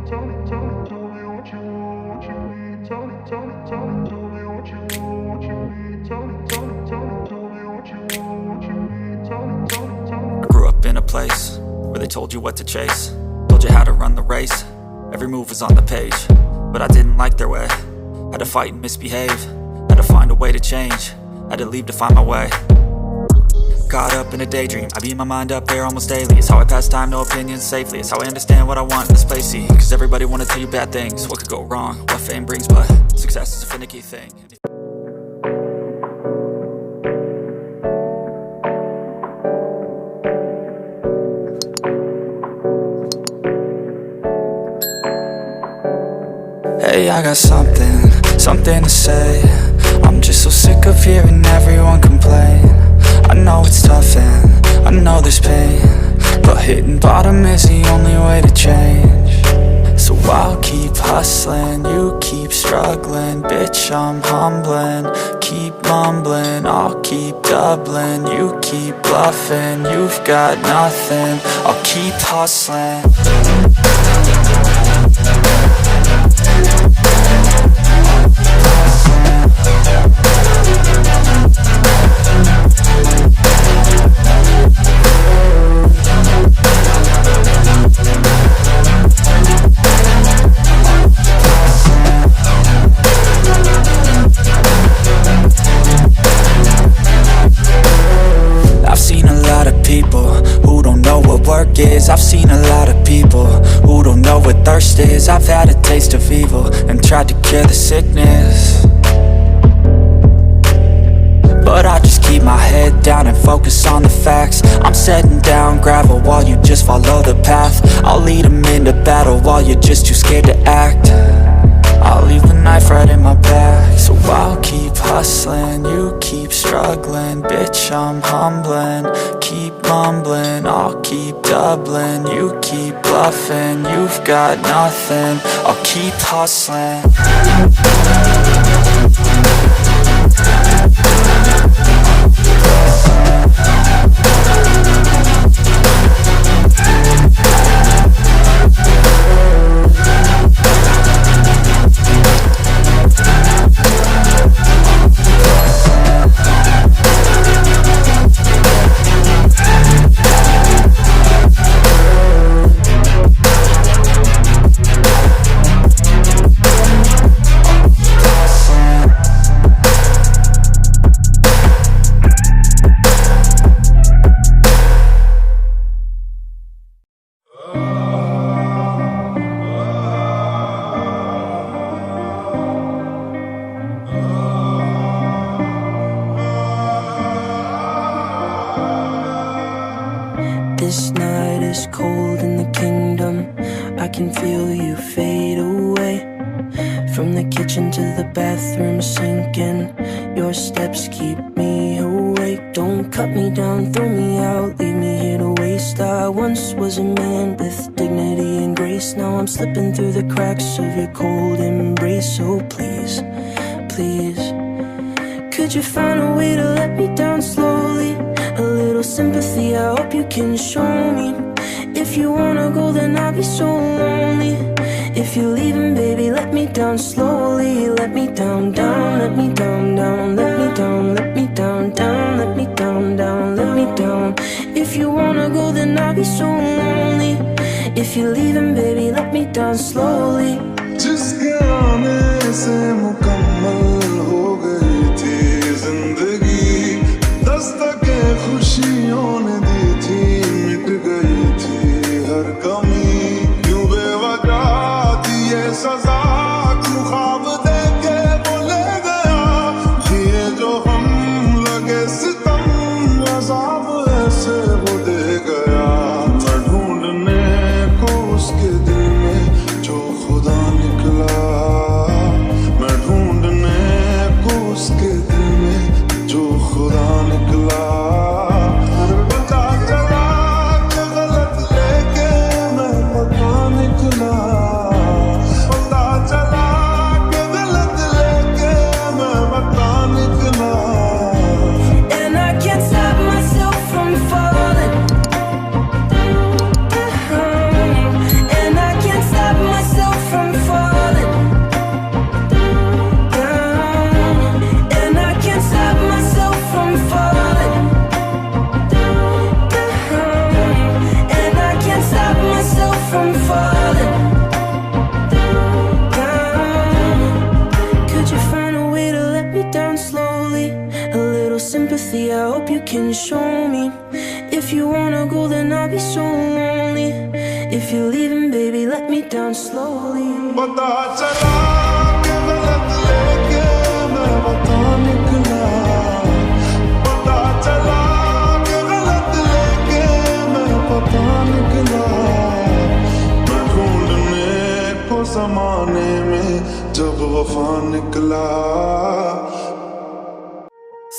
I grew up in a place where they told you what to chase, told you how to run the race. Every move was on the page, but I didn't like their way. Had to fight and misbehave, had to find a way to change, had to leave to find my way. Caught up in a daydream, I beat my mind up there almost daily. It's how I pass time, no opinions safely. It's how I understand what I want in this place, see. Cause everybody wanna tell you bad things, what could go wrong, what fame brings, but success is a finicky thing. Hey, I got something to say. I'm just so sick of hearing everyone complain. I know it's tough and I know there's pain, but hitting bottom is the only way to change. So I'll keep hustling, you keep struggling. Bitch, I'm humbling, keep mumbling. I'll keep doubling, you keep bluffing. You've got nothing, I'll keep hustling. I've seen a lot of people who don't know what thirst is. I've had a taste of evil and tried to cure the sickness, but I just keep my head down and focus on the facts. I'm setting down gravel while you just follow the path. I'll lead them into battle while you're just too scared to act. I'll leave the knife right in my back. So I'll keep hustling, you keep struggling. Bitch, I'm humbling, keep mumbling. I'll keep doubling, you keep bluffing. You've got nothing, I'll keep hustling. This night is cold in the kingdom. I can feel you fade away. From the kitchen to the bathroom sinking. Your steps keep me awake. Don't cut me down, throw me out, leave me here to waste. I once was a man with dignity and grace. Now I'm slipping through the cracks of your cold embrace. So please, please, could you find a way to let me down slowly? A little sympathy, I hope you can show me. If you wanna go, then I'll be so lonely. If you're leaving, baby, let me down slowly. Let me down, down, let me down, down. Let me down, let me down, down. Let me down, down, let me down. If you wanna go, then I'll be so lonely. If you're leaving, baby, let me down slowly. जिसके आने से मुकम्मल हो गई थी जिंदगी, दस्तके खुशियों ने दी थी, मिट गई थी हर कमी। क्यों बेवजह दिए सजा, क्यों ख्वाब देके वो ले गया। जिए जो हम लगे सितम, अज़ाब ऐसे वो दे गया। मैं ढूंढने को उसके दिल में जो खुदा निकला, मैं ढूंढ hope you can show me. If you wanna go, then I'll be so lonely. If you're leaving, baby, let me down slowly. पता चला कि गलत लेके मैं पता निकला. पता चला कि गलत लेके मैं पता निकला. मैं ढूंढने को ज़माने में जब वफा निकला.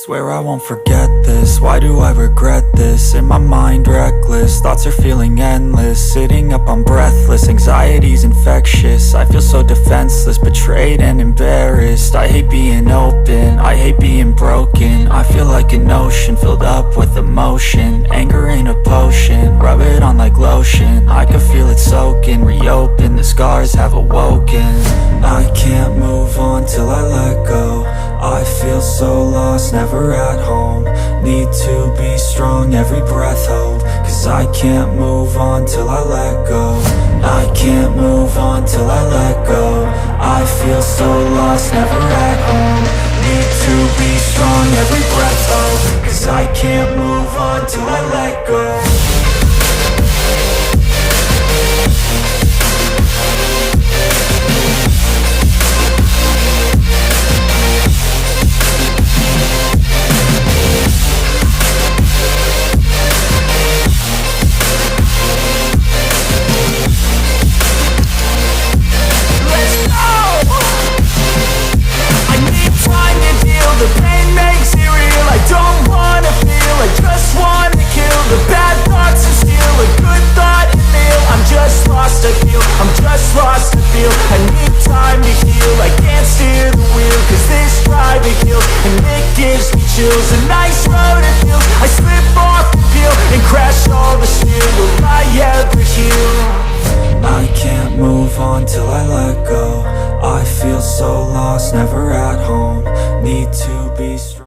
Swear I won't forget this, why do I regret this? In my mind reckless, thoughts are feeling endless. Sitting up I'm breathless, anxiety's infectious. I feel so defenseless, betrayed and embarrassed. I hate being open, I hate being broken. I feel like an ocean filled up with emotion. Anger ain't a potion, rub it on like lotion. I can feel it soaking, reopen, the scars have awoken. I can't move on till I let go. I feel so lost, never at home. Need to be strong, every breath hold. Cause I can't move on till I let go. I can't move on till I let go. I feel so lost, never at home. Need to be strong, every breath hold. Cause I can't move on till I let go. The pain makes it real, I don't wanna feel, I just wanna kill the bad thoughts and steal a good thought and feel. I'm just lost, I feel, I'm just lost, I feel. I need time to heal, I can't steer the wheel. Cause this drive to kill, and it gives me chills. A nice road it feels, I slip off the peel and crash all the steel. Will I ever heal? I can't move on till I let go. I feel so lost, never at home. Need to be strong.